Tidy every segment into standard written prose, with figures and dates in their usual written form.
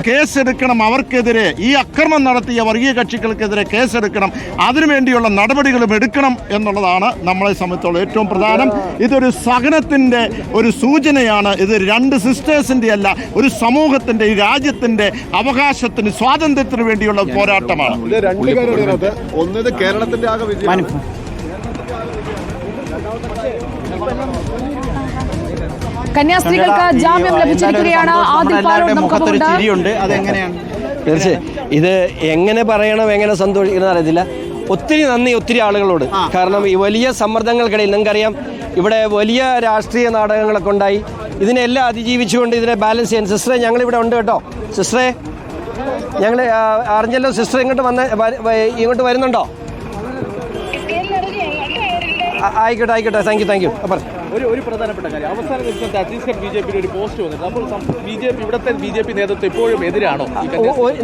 കേസെടുക്കണം, അവർക്കെതിരെ ഈ അക്രമം നടത്തിയ വർഗീയ കക്ഷികൾക്കെതിരെ കേസെടുക്കണം, അതിനുവേണ്ടിയുള്ള നടപടികളും എടുക്കണം എന്നുള്ളതാണ് നമ്മളെ സംബന്ധിച്ചുള്ള ഏറ്റവും പ്രധാനം. ഇതൊരു സഹനത്തിൻ്റെ ഒരു സൂചനയാണ്. ഇത് രണ്ട് സിസ്റ്റേഴ്സിൻ്റെ അല്ല, ഒരു സമൂഹത്തിൻ്റെ, ഈ രാജ്യത്തിൻ്റെ അവകാശത്തിന്, സ്വാതന്ത്ര്യത്തിന് വേണ്ടിയുള്ള പോരാട്ടമാണ്. കന്യാസ്ത്രീകൾക്ക് ജാമ്യം ലഭിച്ചിരിക്കുകയാണ്. തീർച്ചയായും ഇത് എങ്ങനെ പറയണം, എങ്ങനെ സന്തോഷിക്കണം അറിയത്തില്ല. ഒത്തിരി നന്ദി ഒത്തിരി ആളുകളോട്. കാരണം ഈ വലിയ സമ്മർദ്ദങ്ങൾക്കിടയിൽ നിങ്ങൾക്കറിയാം, ഇവിടെ വലിയ രാഷ്ട്രീയ നാടകങ്ങളൊക്കെ ഉണ്ടായി. ഇതിനെല്ലാം അതിജീവിച്ചുകൊണ്ട് ഇതിനെ ബാലൻസ് ചെയ്യാൻ സിസ്റ്ററെ ഞങ്ങളിവിടെ ഉണ്ട് കേട്ടോ. സിസ്റ്ററെ ഞങ്ങൾ അറിഞ്ഞല്ലോ. സിസ്റ്റർ ഇങ്ങോട്ട് വരുന്നുണ്ടോ? ആയിക്കോട്ടെ ആയിക്കോട്ടെ, താങ്ക് യു. ഒരു പ്രധാനപ്പെട്ട കാര്യം, അവസാന ദിവസം ഛത്തീസ്ഗഡ് ബി.ജെ.പി ഒരു പോസ്റ്റ് വന്നിട്ടുണ്ട്. അപ്പോൾ ഇവിടുത്തെ ബി.ജെ.പി നേതൃത്വം ഇപ്പോഴും എതിരാണോ?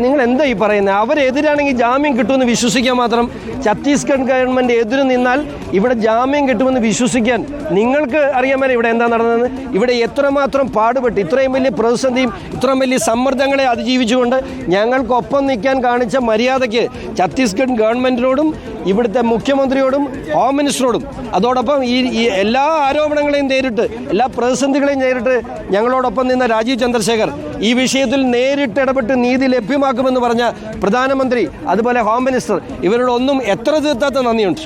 നിങ്ങൾ എന്താ ഈ പറയുന്നത്? അവരെതിരാണെങ്കിൽ ജാമ്യം കിട്ടുമെന്ന് വിശ്വസിക്കാൻ മാത്രം ഛത്തീസ്ഗഡ് ഗവൺമെന്റ് എതിര് നിന്നാൽ ഇവിടെ ജാമ്യം കിട്ടുമെന്ന് വിശ്വസിക്കാൻ നിങ്ങൾക്ക് അറിയാമല്ലോ ഇവിടെ എന്താ നടന്നതെന്ന്. ഇവിടെ എത്രമാത്രം പാടുപെട്ട് ഇത്രയും വലിയ പ്രതിസന്ധിയും ഇത്രയും വലിയ സമ്മർദ്ദങ്ങളെ അതിജീവിച്ചുകൊണ്ട് ഞങ്ങൾക്കൊപ്പം നിൽക്കാൻ കാണിച്ച മര്യാദയ്ക്ക് ഛത്തീസ്ഗഡ് ഗവൺമെന്റിനോടും ഇവിടുത്തെ മുഖ്യമന്ത്രിയോടും ഹോം മിനിസ്റ്ററോടും അതോടൊപ്പം ഈ എല്ലാ ആരോപണങ്ങളെയും നേരിട്ട്, എല്ലാ പ്രതിസന്ധികളെയും നേരിട്ട് ഞങ്ങളോടൊപ്പം നിന്ന രാജീവ് ചന്ദ്രശേഖർ, ഈ വിഷയത്തിൽ നേരിട്ട് ഇടപെട്ട് നീതി ലഭ്യമാക്കുമെന്ന് പറഞ്ഞ പ്രധാനമന്ത്രി, അതുപോലെ ഹോം മിനിസ്റ്റർ, ഇവരോടൊന്നും എത്ര തീർത്താത്ത നന്ദിയുണ്ട്.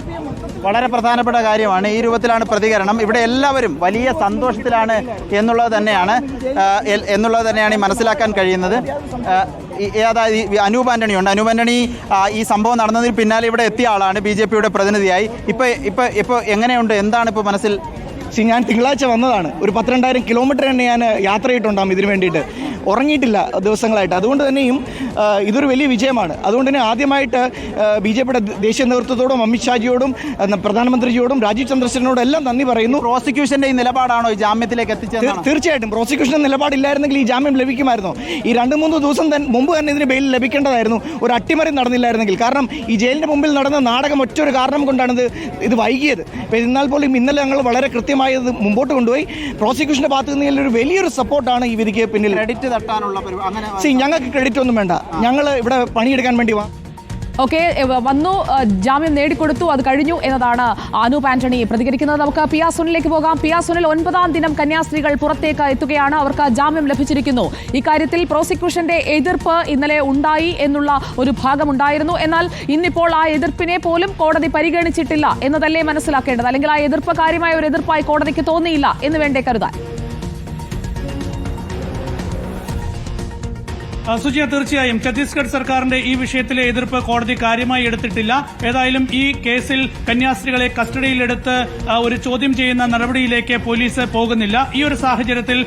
വളരെ പ്രധാനപ്പെട്ട കാര്യമാണ്. ഈ രൂപത്തിലാണ് പ്രതികരണം. ഇവിടെ എല്ലാവരും വലിയ സന്തോഷത്തിലാണ് എന്നുള്ളത് തന്നെയാണ് ഈ മനസ്സിലാക്കാൻ കഴിയുന്നത്. അതായത് അനൂപ് ആൻ്റണി ഉണ്ട്. അനൂപ് ആൻ്റണി ഈ സംഭവം നടന്നതിന് പിന്നാലെ ഇവിടെ എത്തിയ ആളാണ്, ബി.ജെ.പിയുടെ പ്രതിനിധിയായി. ഇപ്പോൾ എങ്ങനെയുണ്ട്, എന്താണ് ഇപ്പോൾ മനസ്സിൽ? ഞാൻ തിങ്കളാഴ്ച വന്നതാണ്. ഒരു 12,000 കിലോമീറ്റർ തന്നെ ഞാൻ യാത്ര ചെയ്തിട്ടുണ്ടാകും ഇതിനു വേണ്ടിയിട്ട്. ഉറങ്ങിയിട്ടില്ല ദിവസങ്ങളായിട്ട്. അതുകൊണ്ട് തന്നെയും ഇതൊരു വലിയ വിജയമാണ്. അതുകൊണ്ട് തന്നെ ആദ്യമായിട്ട് ബി.ജെ.പിയുടെ ദേശീയ നേതൃത്വത്തോടും അമിത്ഷാജിയോടും പ്രധാനമന്ത്രിജിയോടും രാജീവ് ചന്ദ്രശേഖരനോടും എല്ലാം നന്ദി പറയുന്നു. പ്രോസിക്യൂഷൻ്റെ ഈ നിലപാടാണോ ഈ ജാമ്യത്തിലേക്ക് എത്തിച്ചത്? തീർച്ചയായിട്ടും പ്രോസിക്യൂഷൻ്റെ നിലപാടില്ലായിരുന്നെങ്കിൽ ഈ ജാമ്യം ലഭിക്കുമായിരുന്നു. ഈ 2-3 ദിവസം മുമ്പ് തന്നെ ഇതിന് ബെയിൽ ലഭിക്കേണ്ടതായിരുന്നു, ഒരു അട്ടിമറി നടന്നില്ലായിരുന്നെങ്കിൽ. കാരണം ഈ ജയിലിൻ്റെ മുമ്പിൽ നടന്ന നാടകം ഒറ്റൊരു കാരണം കൊണ്ടാണ് ഇത് വൈകിയത്. എന്നാൽ പോലും ഇന്നലെ ഞങ്ങൾ വളരെ കൃത്യമായി മുമ്പോട്ട് കൊണ്ടുപോയി. പ്രോസിക്യൂഷൻ്റെ ഭാഗത്ത് നിന്ന് ഒരു വലിയൊരു സപ്പോർട്ടാണ് ഈ വിധിക്ക് പിന്നിൽ. ക്രെഡിറ്റ് തട്ടാനുള്ള ഞങ്ങൾക്ക് ക്രെഡിറ്റ് ഒന്നും വേണ്ട, ഞങ്ങൾ ഇവിടെ പണിയെടുക്കാൻ വേണ്ടി ഓക്കെ വന്നു, ജാമ്യം നേടിക്കൊടുത്തു, അത് കഴിഞ്ഞു എന്നതാണ് അനൂപ് ആന്റണി പ്രതികരിക്കുന്നത്. നമുക്ക് പി ആർ സുനിലേക്ക് പോകാം. പി ആർ സുനിൽ, 9ാം ദിനം കന്യാസ്ത്രീകൾ പുറത്തേക്ക് എത്തുകയാണ്. അവർക്ക് ജാമ്യം ലഭിച്ചിരിക്കുന്നു. ഇക്കാര്യത്തിൽ പ്രോസിക്യൂഷന്റെ എതിർപ്പ് ഇന്നലെ ഉണ്ടായി എന്നുള്ള ഒരു ഭാഗമുണ്ടായിരുന്നു. എന്നാൽ ഇന്നിപ്പോൾ ആ എതിർപ്പിനെ പോലും കോടതി പരിഗണിച്ചിട്ടില്ല എന്നതല്ലേ മനസ്സിലാക്കേണ്ടത്? അല്ലെങ്കിൽ ആ എതിർപ്പ് കാര്യമായ ഒരു എതിർപ്പായി കോടതിക്ക് തോന്നിയില്ല എന്ന് വേണ്ടേ കരുതാൻ? സുജിയ, തീർച്ചയായും ഛത്തീസ്ഗഡ് സർക്കാരിന്റെ ഈ വിഷയത്തിലെ എതിർപ്പ് കോടതി കാര്യമായി എടുത്തിട്ടില്ല. ഏതായാലും ഈ കേസിൽ കന്യാസ്ത്രീകളെ കസ്റ്റഡിയിലെടുത്ത് ഒരു ചോദ്യം ചെയ്യുന്ന നടപടിയിലേക്ക് പോലീസ് പോകുന്നില്ല. ഈ ഒരു സാഹചര്യത്തിൽ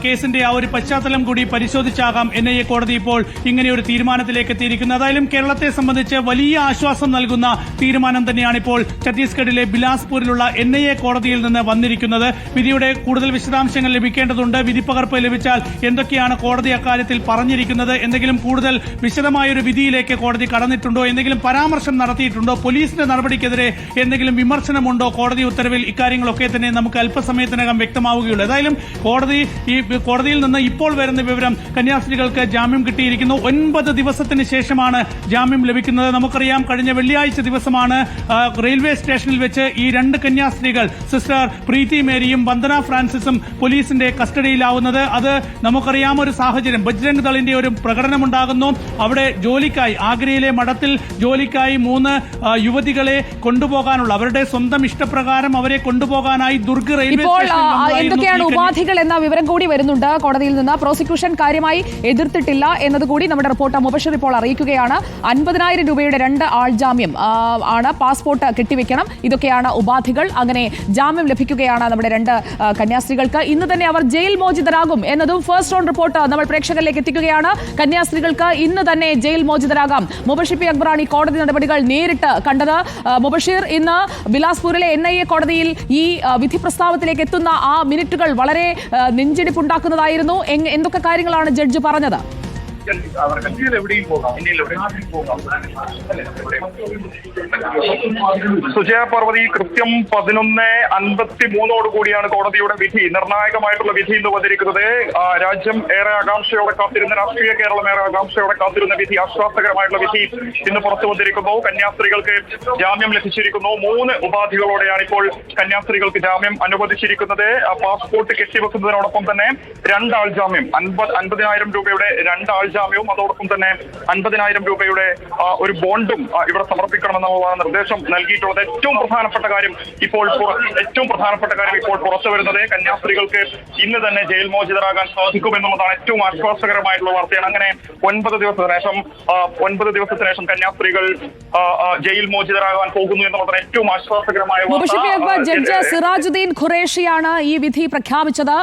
കേസിന്റെ ആ ഒരു പശ്ചാത്തലം കൂടി പരിശോധിച്ചാകാം NIA കോടതി ഇപ്പോൾ ഇങ്ങനെയൊരു തീരുമാനത്തിലേക്ക് എത്തിയിരിക്കുന്നത്. ഏതായാലും കേരളത്തെ സംബന്ധിച്ച് വലിയ ആശ്വാസം നൽകുന്ന തീരുമാനം തന്നെയാണ് ഇപ്പോൾ ഛത്തീസ്ഗഡിലെ ബിലാസ്പൂരിലുള്ള NIA കോടതിയിൽ നിന്ന് വന്നിരിക്കുന്നത്. വിധിയുടെ കൂടുതൽ വിശദാംശങ്ങൾ ലഭിക്കേണ്ടതുണ്ട്. വിധിപ്പകർപ്പ് ലഭിച്ചാൽ എന്തൊക്കെയാണ് കോടതി അക്കാര്യത്തിൽ പറഞ്ഞിരിക്കുന്നത്, എന്തെങ്കിലും കൂടുതൽ വിശദമായൊരു വിധിയിലേക്ക് കോടതി കടന്നിട്ടുണ്ടോ, എന്തെങ്കിലും പരാമർശം നടത്തിയിട്ടുണ്ടോ, പോലീസിന്റെ നടപടിക്കെതിരെ എന്തെങ്കിലും വിമർശനമുണ്ടോ കോടതി ഉത്തരവിൽ, ഇക്കാര്യങ്ങളൊക്കെ തന്നെ നമുക്ക് അല്പസമയത്തിനകം വ്യക്തമാവുകയുള്ളൂ. ഏതായാലും കോടതിയിൽ നിന്ന് ഇപ്പോൾ വരുന്ന വിവരം, കന്യാസ്ത്രീകൾക്ക് ജാമ്യം കിട്ടിയിരിക്കുന്നു. 9 ദിവസത്തിന് ശേഷമാണ് ജാമ്യം ലഭിക്കുന്നത്. നമുക്കറിയാം, കഴിഞ്ഞ വെള്ളിയാഴ്ച ദിവസമാണ് റെയിൽവേ സ്റ്റേഷനിൽ വെച്ച് ഈ 2 കന്യാസ്ത്രീകൾ, സിസ്റ്റർ പ്രീതി മേരിയും വന്ദന ഫ്രാൻസിസും പോലീസിന്റെ കസ്റ്റഡിയിലാവുന്നത്. അത് നമുക്കറിയാം, ഒരു സാഹചര്യം, ബജ്രംഗ് ദളിന്റെ ഒരു പ്രകടനമുണ്ടാകുന്നു. അവിടെ ജോലിക്കായി, ആഗ്രയിലെ മഠത്തിൽ ജോലിക്കായി 3 യുവതികളെ കൊണ്ടുപോകാനുള്ള, അവരുടെ സ്വന്തം ഇഷ്ടപ്രകാരം അവരെ കൊണ്ടുപോകാനായി ദുർഗ് റെയിൽവേ സ്റ്റേഷനിൽ എന്തൊക്കെയാണ് ഉപാധികൾ എന്ന വിവരം കൂടി വരുന്നുണ്ട് കോടതിയിൽ നിന്ന്. പ്രോസിക്യൂഷൻ കാര്യമായി എതിർത്തിട്ടില്ല എന്നതുകൂടി നമ്മുടെ റിപ്പോർട്ടർ മുബഷിർ ഇപ്പോൾ അറിയിക്കുകയാണ്. 50,000 രൂപയുടെ 2 ആൾജാമ്യം ആണ്, പാസ്പോർട്ട് കെട്ടിവെക്കണം, ഇതൊക്കെയാണ് ഉപാധികൾ. അങ്ങനെ ജാമ്യം ലഭിക്കുകയാണ് നമ്മുടെ 2 കന്യാസ്ത്രീകൾക്ക്. ഇന്ന് തന്നെ അവർ ജയിൽ മോചിതരാകും എന്നതും ഫസ്റ്റ് ഓൺ റിപ്പോർട്ട് നമ്മൾ പ്രേക്ഷകരിലേക്ക് എത്തിക്കുകയാണ്. കന്യാസ്ത്രീകൾക്ക് ഇന്ന് തന്നെ ജയിൽ മോചിതരാകാം. മുബഷിർ പി അക്ബറാണ് ഈ കോടതി നടപടികൾ നേരിട്ട് കണ്ടത്. മുബഷിർ, ഇന്ന് ബിലാസ്പൂരിലെ NIA കോടതിയിൽ ഈ വിധി പ്രസ്താവത്തിലേക്ക് എത്തുന്ന ആ മിനിറ്റുകൾ വളരെ നെഞ്ചിടിപ്പുണ്ടാക്കുന്നതായിരുന്നു. എന്തൊക്കെ കാര്യങ്ങളാണ് ജഡ്ജ് പറഞ്ഞത്? ഇന്ത്യയിൽ എവിടെയും പോകാം, ഇന്ത്യയിൽ എവിടെയും പോകാം. സുജയ പാർവതി, കൃത്യം 11:53 കൂടിയാണ് കോടതിയുടെ വിധി, നിർണായകമായിട്ടുള്ള വിധി എന്ന് വന്നിരിക്കുന്നത്. രാജ്യം ഏറെ ആകാംക്ഷയോടെ കാത്തിരുന്ന, രാഷ്ട്രീയ കേരളം ഏറെ ആകാംക്ഷയോടെ കാത്തിരുന്ന വിധി, ആശ്വാസകരമായിട്ടുള്ള വിധി ഇന്ന് പുറത്തു വന്നിരിക്കുന്നു. കന്യാസ്ത്രീകൾക്ക് ജാമ്യം ലഭിച്ചിരിക്കുന്നു. 3 ഉപാധികളോടെയാണ് ഇപ്പോൾ കന്യാസ്ത്രീകൾക്ക് ജാമ്യം അനുവദിച്ചിരിക്കുന്നത്. പാസ്പോർട്ട് കെട്ടിവെക്കുന്നതിനോടൊപ്പം തന്നെ 2 ആൾ ജാമ്യം, 50,000 രൂപയുടെ 2 ആൾ ജാമ്യവും അതോടൊപ്പം തന്നെ 50,000 രൂപയുടെ ഒരു ബോണ്ടും ഇവിടെ സമർപ്പിക്കണമെന്നുള്ള നിർദ്ദേശം നൽകിയിട്ടുള്ളത്. ഏറ്റവും പ്രധാനപ്പെട്ട കാര്യം ഇപ്പോൾ പുറത്തു വരുന്നത് കന്യാസ്ത്രീകൾക്ക് ഇന്ന് തന്നെ ജയിൽ മോചിതരാകാൻ സാധിക്കുമെന്നുള്ളതാണ്. ഏറ്റവും ആശ്വാസകരമായിട്ടുള്ള വാർത്തയാണ്. അങ്ങനെ 9 ദിവസത്തിന് ശേഷം കന്യാസ്ത്രീകൾ ജയിൽ മോചിതരാകാൻ പോകുന്നു എന്നുള്ളതാണ് ഏറ്റവും ആശ്വാസകരമായ ജഡ്ജ് സിറാജുദ്ദീൻ ഖുറേഷിയാണ് ഈ വിധി പ്രഖ്യാപിച്ചത്.